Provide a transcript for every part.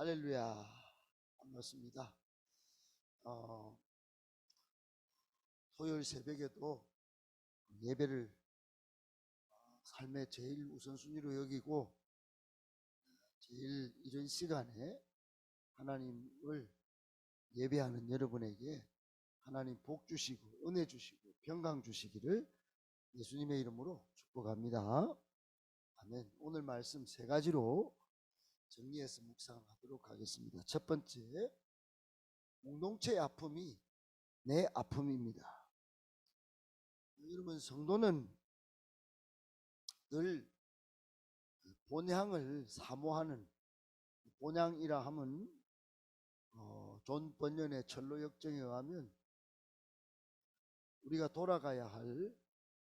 할렐루야. 반갑습니다. 어, 토요일 새벽에도 예배를 삶의 제일 우선순위로 여기고 제일 이런 시간에 하나님을 예배하는 여러분에게 하나님 복 주시고 은혜 주시고 평강 주시기를 예수님의 이름으로 축복합니다. 아멘. 오늘 말씀 세 가지로 정리해서 묵상하도록 하겠습니다. 첫 번째, 공동체의 아픔이 내 아픔입니다. 여러분, 성도는 늘 본향을 사모하는, 본향이라 함은 존 번연의 철로 역정에 의하면 우리가 돌아가야 할,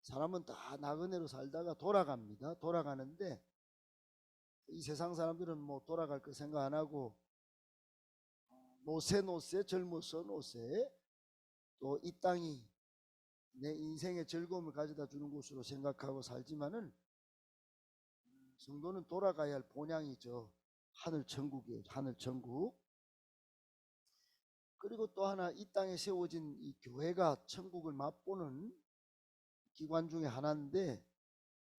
사람은 다 나그네로 살다가 돌아갑니다. 돌아가는데 이 세상 사람들은 뭐 돌아갈 거 생각 안 하고 노세 젊어서 노세, 또 이 땅이 내 인생의 즐거움을 가져다 주는 곳으로 생각하고 살지만은 성도는 돌아가야 할 본향이죠. 하늘 천국이에요. 하늘 천국. 그리고 또 하나, 이 땅에 세워진 이 교회가 천국을 맛보는 기관 중에 하나인데,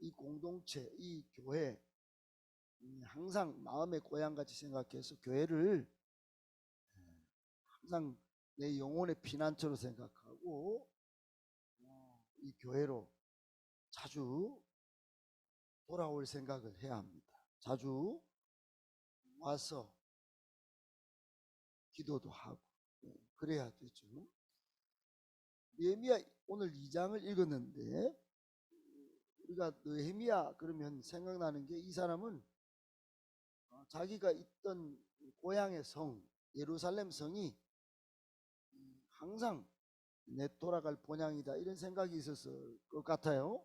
이 공동체, 이 교회, 항상 마음의 고향같이 생각해서 교회를 항상 내 영혼의 피난처로 생각하고 이 교회로 자주 돌아올 생각을 해야 합니다. 자주 와서 기도도 하고 그래야 되죠. 느헤미야 오늘 2장을 읽었는데, 우리가 느헤미야 그러면 생각나는 게, 이 사람은 자기가 있던 고향의 성 예루살렘 성이 항상 내 돌아갈 본향이다 이런 생각이 있었을 것 같아요.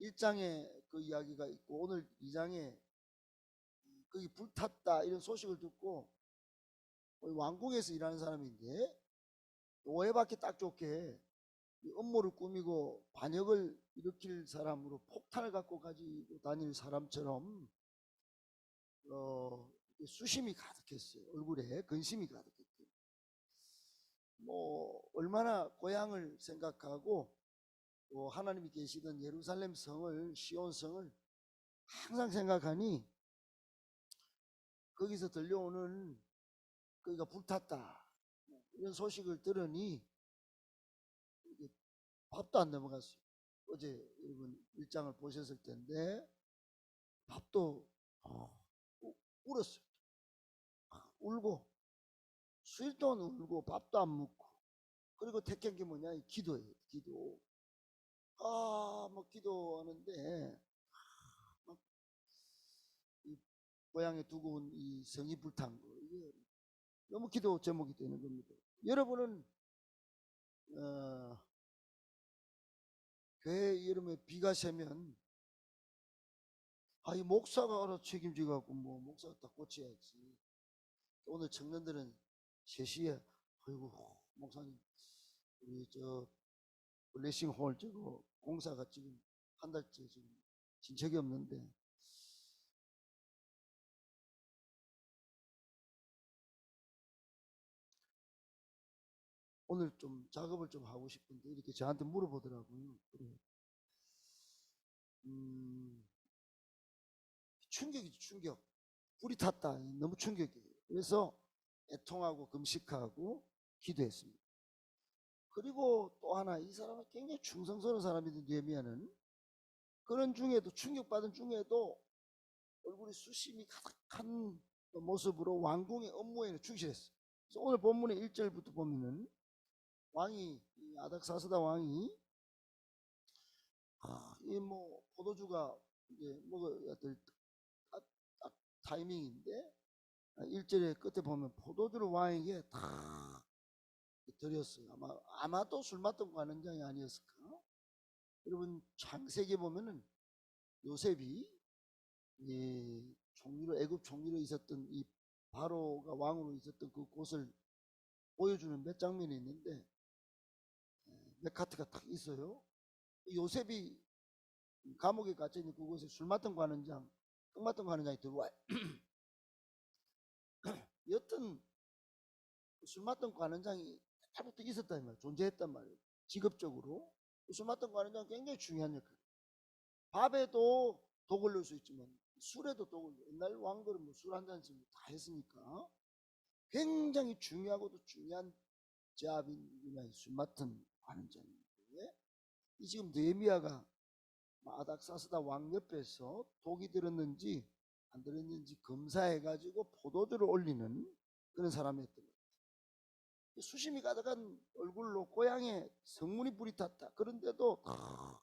1장에 그 이야기가 있고 오늘 2장에 거기 불탔다 이런 소식을 듣고, 왕궁에서 일하는 사람인데 오해받기 딱 좋게 음모를 꾸미고 반역을 일으킬 사람으로 폭탄을 갖고 가지고 다닐 사람처럼 수심이 가득했어요. 얼굴에 근심이 가득했대요. 뭐 얼마나 고향을 생각하고 또 하나님이 계시던 예루살렘 성을, 시온 성을 항상 생각하니, 거기서 들려오는 거기가 불탔다 이런 소식을 들으니 밥도 안 넘어갔어요. 어제 여러분 1장을 보셨을 텐데 밥도 울었어요. 울고 수일 동안 울고 밥도 안 먹고, 그리고 택한 게 뭐냐, 기도예요. 기도. 막 기도하는데 막 이 고향에 두고 온 이 성이 불탄 거, 이게 너무 기도 제목이 되는 겁니다. 여러분은 교회 여름에 비가 새면 이 목사가 알아 책임져 갖고 뭐 목사가 다 고쳐야지. 오늘 청년들은 3시에 아이고 목사님 우리 저 블레싱홀 저거 공사가 지금 한 달째 지금 진척이 없는데 오늘 좀 작업을 좀 하고 싶은데 이렇게 저한테 물어보더라고요. 그래. 충격이죠. 충격. 불이 탔다. 너무 충격이에요. 그래서 애통하고 금식하고 기도했습니다. 그리고 또 하나, 이 사람은 굉장히 충성스러운 사람인데, 느헤미야는 그런 중에도, 충격받은 중에도 얼굴이 수심이 가득한 모습으로 왕궁의 업무에는 충실했어요. 그래서 오늘 본문의 1절부터 보면은 왕이, 아닥사스다 왕이 이 뭐 포도주가 이제 먹어야 될 딱 타이밍인데 1절의 끝에 보면 포도주를 왕에게 다 드렸어요. 아마도 술 맞던 관원장이 아니었을까. 여러분 창세기 보면은 요셉이 총리로, 애굽 총리로 있었던 이 바로가 왕으로 있었던 그 곳을 보여주는 몇 장면이 있는데 몇 카트가 딱 있어요. 요셉이 감옥에 갇혀있는 그곳에 술 맡던 관원장, 떡 맡던 관원장이 들어와요. 여튼 술 맡던 관원장이 옛날부터 있었단 말이에요. 존재했단 말이에요. 직업적으로. 술 맡던 관원장은 굉장히 중요한 역할. 밥에도 독을 넣을 수 있지만 술에도 독을 넣어요. 옛날 왕들은 뭐 술 한 잔씩 다 했으니까 굉장히 중요하고도 중요한 제압인 술 맡은 관원장인데, 이 지금 느헤미야가 아닥사스다 왕 옆에서 독이 들었는지 안 들었는지 검사해가지고 포도주를 올리는 그런 사람이었던 거예요. 수심이 가득한 얼굴로 고향에 성문이 불이 탔다. 그런데도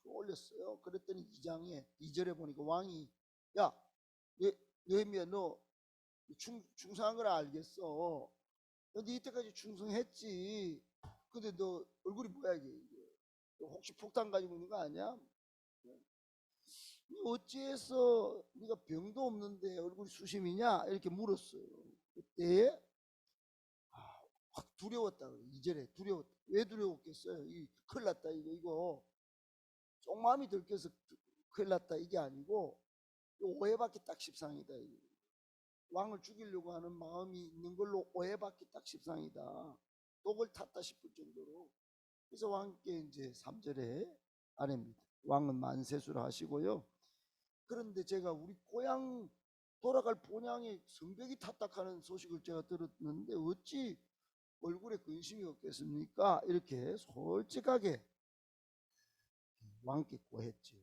올렸어요. 그랬더니 2절에 보니까 왕이, 야, 느헤미야, 너 충성한 걸 알겠어. 너 이때까지 충성했지. 근데 너 얼굴이 뭐야 이게? 혹시 폭탄 가지고 있는 거 아니야? 어찌해서 네가 병도 없는데 얼굴이 수심이냐? 이렇게 물었어요. 그때 확 두려웠다 그래. 2절에 두려웠다. 왜 두려웠겠어요? 큰일 났다 이거 쪽마음이 들켜서 큰일 났다 이게 아니고 오해받기 딱 십상이다. 왕을 죽이려고 하는 마음이 있는 걸로 오해받기 딱 십상이다. 독을 탔다 싶을 정도로. 그래서 왕께 이제 3절에 아래입니다. 왕은 만세수를 하시고요. 그런데 제가 우리 고향 돌아갈 본향에 성벽이 탔다하는 소식을 제가 들었는데 어찌 얼굴에 근심이 없겠습니까? 이렇게 솔직하게 왕께 고했죠.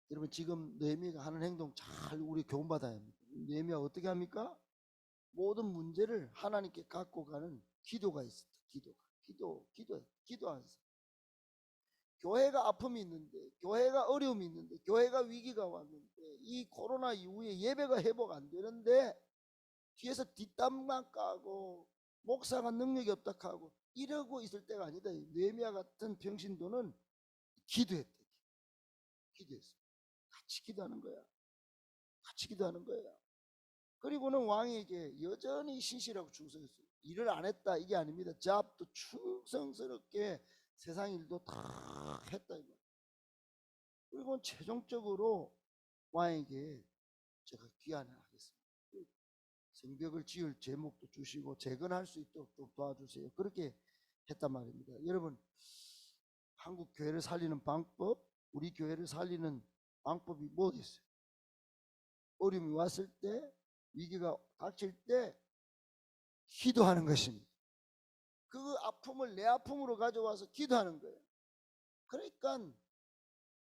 여러분 지금 느헤미야가 하는 행동 잘 우리 교훈받아야 합니다. 느헤미야가 어떻게 합니까? 모든 문제를 하나님께 갖고 가는 기도가 있었다. 기도하세요. 교회가 아픔이 있는데, 교회가 어려움이 있는데, 교회가 위기가 왔는데, 이 코로나 이후에 예배가 회복 안 되는데 뒤에서 뒷담만 까고 목사가 능력이 없다 하고 이러고 있을 때가 아니다. 느헤미야 같은 병신도는 기도했대. 기도했어. 같이 기도하는 거야. 같이 기도하는 거야. 그리고는 왕에게 여전히 신실하고 충성했어요. 일을 안 했다 이게 아닙니다. 잡도 충성스럽게 세상 일도 다 했다 이거. 그리고 최종적으로 왕에게 제가 귀환을 하겠습니다. 성벽을 지을 제목도 주시고 재건할 수 있도록 좀 도와주세요. 그렇게 했단 말입니다. 여러분 한국 교회를 살리는 방법, 우리 교회를 살리는 방법이 뭐겠어요? 어려움이 왔을 때, 위기가 닥칠 때 기도하는 것입니다. 그 아픔을 내 아픔으로 가져와서 기도하는 거예요. 그러니까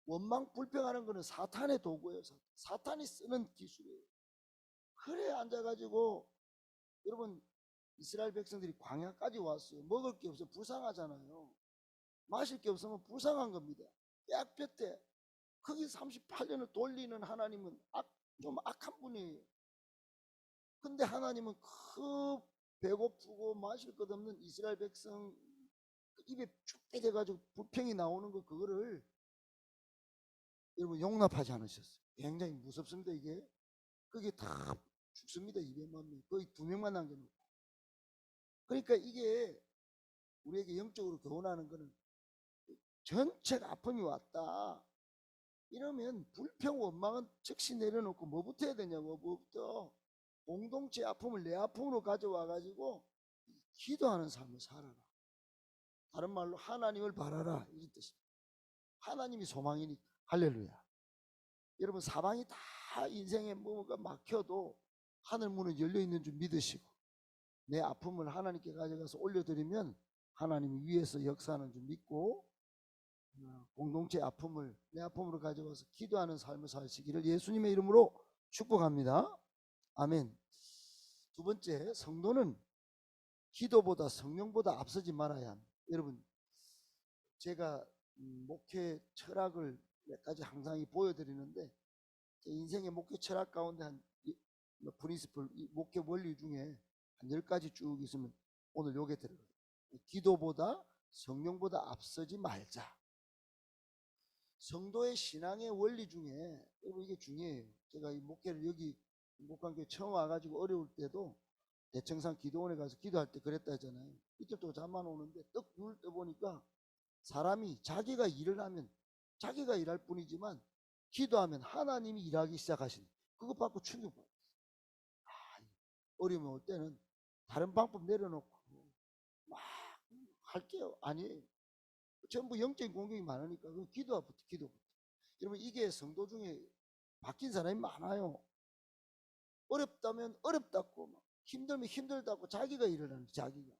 원망 불평하는 거는 사탄의 도구예요. 사탄이 쓰는 기술이에요. 그래 앉아가지고 여러분 이스라엘 백성들이 광야까지 왔어요. 먹을 게 없어 불쌍하잖아요. 마실 게 없으면 불쌍한 겁니다. 빽볕에 거기 38년을 돌리는 하나님은 좀 악한 분이에요. 근데 하나님은 그 배고프고 마실 것 없는 이스라엘 백성 입에 죽게 돼가지고 불평이 나오는 거 그거를 여러분 용납하지 않으셨어요. 굉장히 무섭습니다. 이게 그게 다 죽습니다. 200만 명 거의 2명만 남겨놓고. 그러니까 이게 우리에게 영적으로 교훈하는 거는 전체가 아픔이 왔다 이러면 불평 원망은 즉시 내려놓고 뭐부터 해야 되냐고. 뭐부터 공동체 아픔을 내 아픔으로 가져와 가지고 기도하는 삶을 살아라. 다른 말로 하나님을 바라라 이런 뜻입니다. 하나님이 소망이니까. 할렐루야. 여러분 사방이 다 인생에 뭐가 막혀도 하늘 문은 열려 있는 줄 믿으시고 내 아픔을 하나님께 가져가서 올려드리면 하나님이 위에서 역사하는 줄 믿고 공동체 아픔을 내 아픔으로 가져와서 기도하는 삶을 사시기를 예수님의 이름으로 축복합니다. 아멘. 두 번째, 성도는 기도보다 성령보다 앞서지 말아야 합니다. 여러분 제가 목회 철학을 몇 가지 항상 보여드리는데 제 인생의 목회 철학 가운데 한 프린시플 목회 원리 중에 한 10가지 쭉 있으면 오늘 요게 들어가요. 기도보다 성령보다 앞서지 말자. 성도의 신앙의 원리 중에 여러분 이게 중요해요. 제가 이 목회를 여기 목관교회 처음 와가지고 어려울 때도 대청산 기도원에 가서 기도할 때 그랬다 했잖아요. 이때도 잠만 오는데 떡 눈을 떠보니까 사람이 자기가 일을 하면 자기가 일할 뿐이지만 기도하면 하나님이 일하기 시작하신 그것 받고 충격받았어요. 어려움 올 때는 다른 방법 내려놓고 막 할게요. 아니에요. 전부 영적인 공격이 많으니까 그 기도부터 기도부터. 여러분 이게 성도 중에 바뀐 사람이 많아요. 어렵다면 어렵다고 힘들면 힘들다고 자기가 일어나는 자기가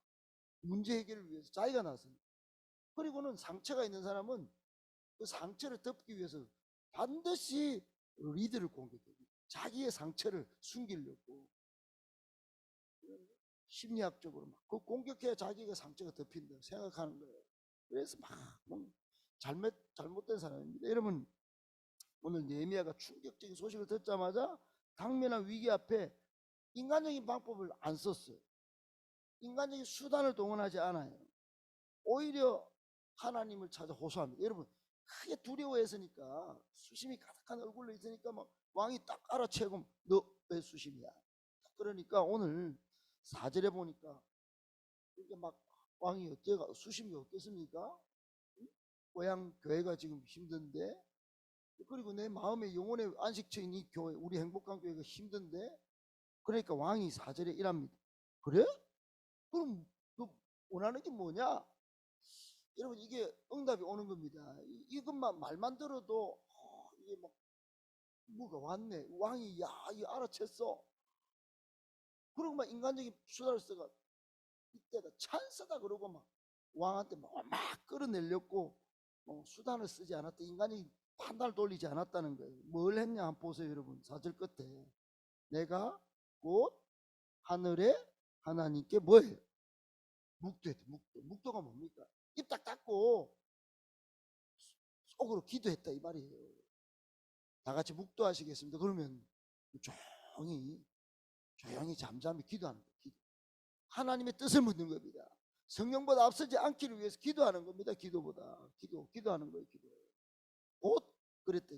문제 해결을 위해서 자기가 나서. 그리고는 상처가 있는 사람은 그 상처를 덮기 위해서 반드시 리드를 공격해요. 자기의 상처를 숨기려고 심리학적으로 막 그 공격해야 자기가 상처가 덮인다 생각하는 거예요. 그래서 막 잘못된 사람입니다. 여러분 오늘 느헤미야가 충격적인 소식을 듣자마자 당면한 위기 앞에 인간적인 방법을 안 썼어요. 인간적인 수단을 동원하지 않아요. 오히려 하나님을 찾아 호소합니다. 여러분 크게 두려워했으니까 수심이 가득한 얼굴로 있으니까 막 왕이 딱 알아채고 너 왜 수심이야? 그러니까 오늘 4절에 보니까 이게 막 왕이 어때가 수심이 없겠습니까? 고향 교회가 지금 힘든데 그리고 내 마음의 영혼의 안식처인 이 교회 우리 행복한 교회가 힘든데 그러니까 왕이 4절에 이랍니다. 그래? 그럼 너 원하는 게 뭐냐? 여러분 이게 응답이 오는 겁니다. 이것만 말만 들어도 이게 막 뭐가 왔네. 왕이 야 이 알아챘어. 그리고 막 인간적인 수단을 써가 이때다 찬스다 그러고 막 왕한테 막 끌어내려고 수단을 쓰지 않았다. 인간이 판단을 돌리지 않았다는 거예요. 뭘 했냐 한번 보세요 여러분. 4절 끝에 내가 곧 하늘의 하나님께 뭐예요? 묵도했대. 묵도가 뭡니까? 입 딱 닫고 속으로 기도했다 이 말이에요. 다 같이 묵도하시겠습니다. 그러면 조용히 잠잠히 기도하는 거예요. 하나님의 뜻을 묻는 겁니다. 성령보다 앞서지 않기를 위해서 기도하는 겁니다. 기도하는 거예요. 곧 그랬대.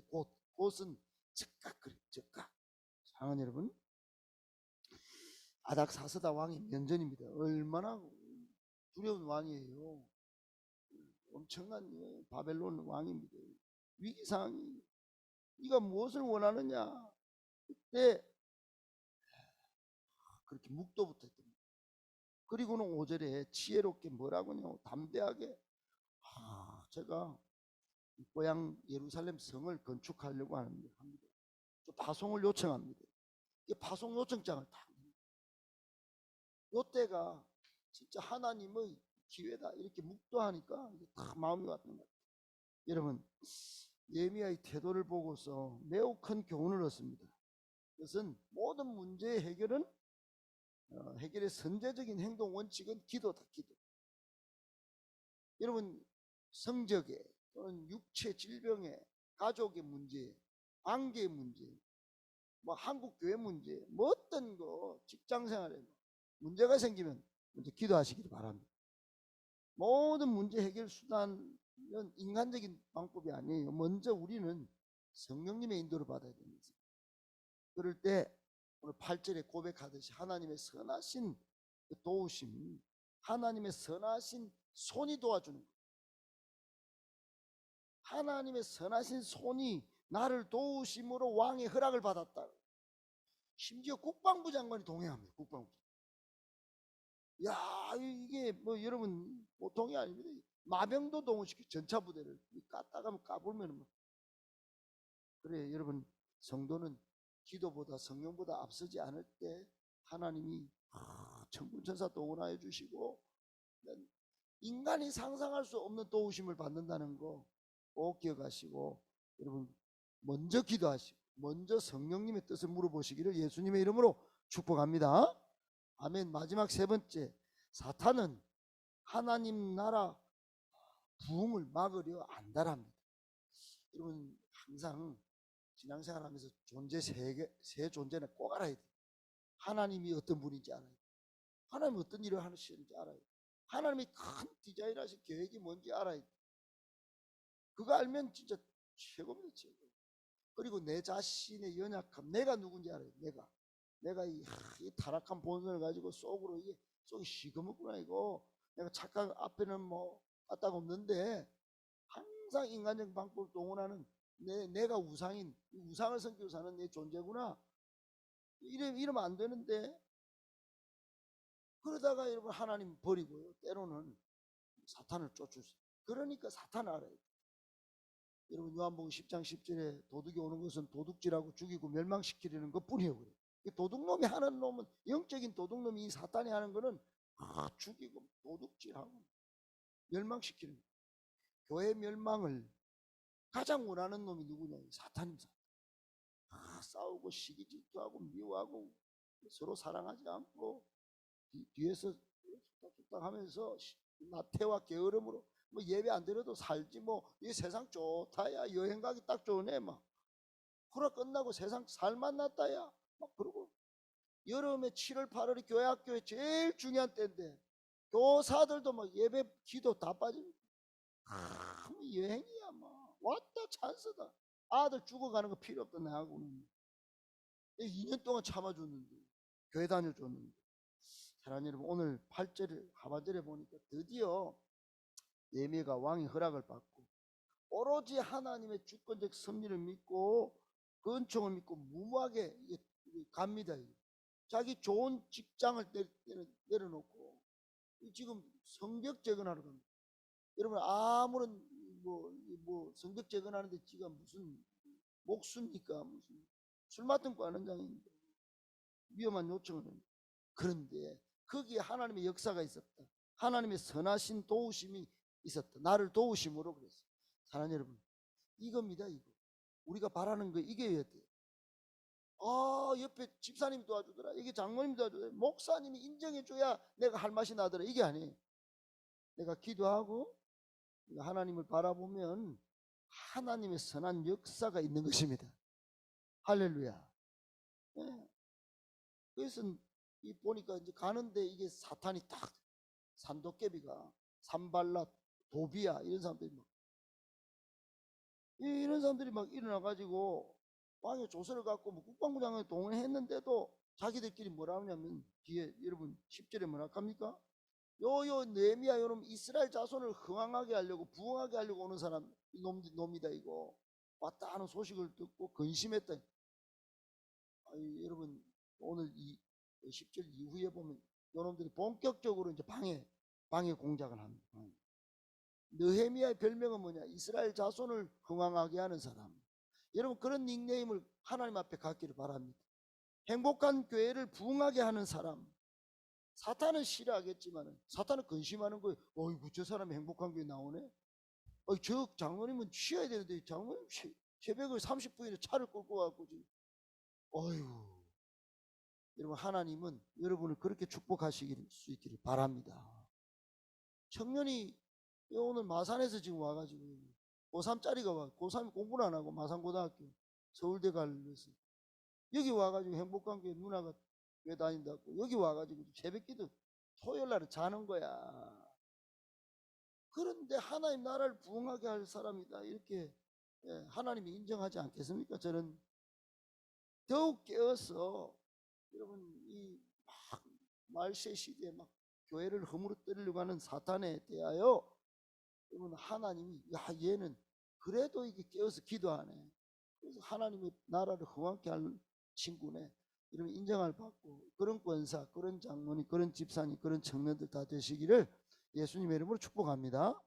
곧은 즉각 그래. 즉각. 사랑하는 여러분, 아닥사스다 왕이 면전입니다. 얼마나 두려운 왕이에요. 엄청난 바벨론 왕입니다. 위기상황이 네가 무엇을 원하느냐? 그때 그렇게 묵도부터 했답니다. 그리고는 5절에 지혜롭게 뭐라고요? 담대하게 제가 고향 예루살렘 성을 건축하려고 합니다. 파송을 요청합니다. 이 파송 요청장을 딱 요때가 진짜 하나님의 기회다 이렇게 묵도하니까 다 마음이 왔던 것 같아요. 여러분 예미야의 태도를 보고서 매우 큰 교훈을 얻습니다. 그것은 모든 문제의 해결의 선제적인 행동 원칙은 기도다. 기도. 여러분 성적에 또는 육체 질병에 가족의 문제, 관계의 문제, 뭐 한국 교회 문제, 뭐 어떤 거 직장생활에 문제가 생기면 먼저 기도하시기를 바랍니다. 모든 문제 해결 수단은 인간적인 방법이 아니에요. 먼저 우리는 성령님의 인도를 받아야 됩니다. 그럴 때 오늘 8절에 고백하듯이 하나님의 선하신 도우심, 하나님의 선하신 손이 도와주는 거예요. 하나님의 선하신 손이 나를 도우심으로 왕의 허락을 받았다. 심지어 국방부 장관이 동행합니다. 국방부. 야 이게 뭐 여러분 보통이 아닙니다. 마병도 동원시켜 전차부대를 까다가면 까불면 뭐. 그래 여러분 성도는 기도보다 성령보다 앞서지 않을 때 하나님이 천군천사 동원하여 주시고 인간이 상상할 수 없는 도우심을 받는다는 거 꼭 기억하시고 여러분 먼저 기도하시고 먼저 성령님의 뜻을 물어보시기를 예수님의 이름으로 축복합니다. 아멘. 마지막 세 번째, 사탄은 하나님 나라 부흥을 막으려 안달합니다. 여러분 항상 신앙생활하면서 존재 세 존재는 꼭 알아야 돼요. 하나님이 어떤 분인지 알아야 돼요. 하나님이 어떤 일을 하시는지 알아야 돼요. 하나님이 큰 디자인하신 계획이 뭔지 알아야 돼요. 그거 알면 진짜 최고입니다. 최고. 그리고 내 자신의 연약함, 내가 누군지 알아요. 내가 이 타락한 본성을 가지고 속이 시커멓구나 이거. 내가 착각 앞에는 뭐 까딱없는데 항상 인간적 방법을 동원하는 내가 우상을 섬기고 사는 내 존재구나. 이러면 안 되는데 그러다가 여러분 하나님 버리고요. 때로는 사탄을 쫓으세요. 그러니까 사탄을 알아야 돼요. 여러분 요한복음 10장 10절에 도둑이 오는 것은 도둑질하고 죽이고 멸망시키려는 것뿐이에요. 그래요. 도둑놈이 하는 놈은 영적인 도둑놈이 이 사탄이 하는 거는 죽이고 도둑질하고 멸망시키는 거예요. 교회 멸망을 가장 원하는 놈이 누구냐? 사탄입니다. 싸우고 시기 질투하고 미워하고 서로 사랑하지 않고 뒤에서 뚝딱뚝딱 하면서 나태와 게으름으로 뭐 예배 안 드려도 살지 뭐 이 세상 좋다야 여행 가기 딱 좋네 막 후라 끝나고 세상 살만 났다야 막 그러고 여름에 7월 8월이 교회 학교에 제일 중요한 때인데 교사들도 막 예배 기도 다 빠집니다. 뭐 여행이야 뭐 왔다 찬스다. 아들 죽어가는 거 필요 없다 나하고는 2년 동안 참아줬는데 교회 다녀줬는데. 사랑하는 여러분, 오늘 8절 하반절에 보니까 드디어 예미가 왕의 허락을 받고 오로지 하나님의 주권적 섭리를 믿고 그 은총을 믿고 무모하게 갑니다. 자기 좋은 직장을 내려놓고 지금 성벽 재건하러 갑니다. 여러분 아무런 뭐 성벽 재건하는데 지가 무슨 목수입니까? 무슨 술 맡은 관원장인데 위험한 요청을 합니다. 그런데 거기에 하나님의 역사가 있었다. 하나님의 선하신 도우심이 있었다. 나를 도우심으로 그랬어요. 사랑하는 여러분, 이겁니다. 이거 우리가 바라는 거 이겨야 돼. 옆에 집사님이 도와주더라. 이게 장모님이 도와주더라. 목사님이 인정해줘야 내가 할 맛이 나더라. 이게 아니에요. 내가 기도하고 하나님을 바라보면 하나님의 선한 역사가 있는 것입니다. 할렐루야. 네. 그래서 보니까 이제 가는데 이게 사탄이 딱 산도깨비가 산발랏 도비야 이런 사람들이 막 일어나가지고 왕의 조서를 갖고 뭐 국방부장관에 동원했는데도 자기들끼리 뭐라 하냐면 뒤에 여러분 10절에 뭐라 합니까? 요 느헤미야 여러분 이스라엘 자손을 흥황하게 하려고 부흥하게 하려고 오는 사람 놈이다 이거 왔다 하는 소식을 듣고 근심했다. 여러분 오늘 이 10절 이후에 보면 요놈들이 본격적으로 이제 방해 공작을 합니다. 느헤미야의 별명은 뭐냐? 이스라엘 자손을 흥황하게 하는 사람. 여러분 그런 닉네임을 하나님 앞에 갖기를 바랍니다. 행복한 교회를 부흥하게 하는 사람. 사탄은 싫어하겠지만 사탄은 근심하는 거예요. 어이구 저 사람이 행복한 교회 나오네. 저 장로님은 쉬어야 되는데 장로님 새벽을 30분이나 차를 끌고 와갖고 지금 어휴. 여러분 하나님은 여러분을 그렇게 축복하실 수 있기를 바랍니다. 청년이 오늘 마산에서 지금 와가지고 고3짜리가 와. 고3이 공부를 안 하고 마산고등학교 서울대 가려서 여기 와가지고 행복한 교회 누나가 왜 다닌다고 여기 와가지고 새벽기도 토요일날은 자는 거야. 그런데 하나님 나라를 부흥하게 할 사람이다 이렇게 하나님이 인정하지 않겠습니까? 저는 더욱 깨어서 여러분 이 막 말세 시대에 막 교회를 허물어뜨리려고 하는 사탄에 대하여 여러분 하나님이 얘는 그래도 이게 깨어서 기도하네. 그래서 하나님의 나라를 흥왕케 할 친구네. 이런 인정을 받고 그런 권사, 그런 장로님, 그런 집사님, 그런 청년들 다 되시기를 예수님의 이름으로 축복합니다.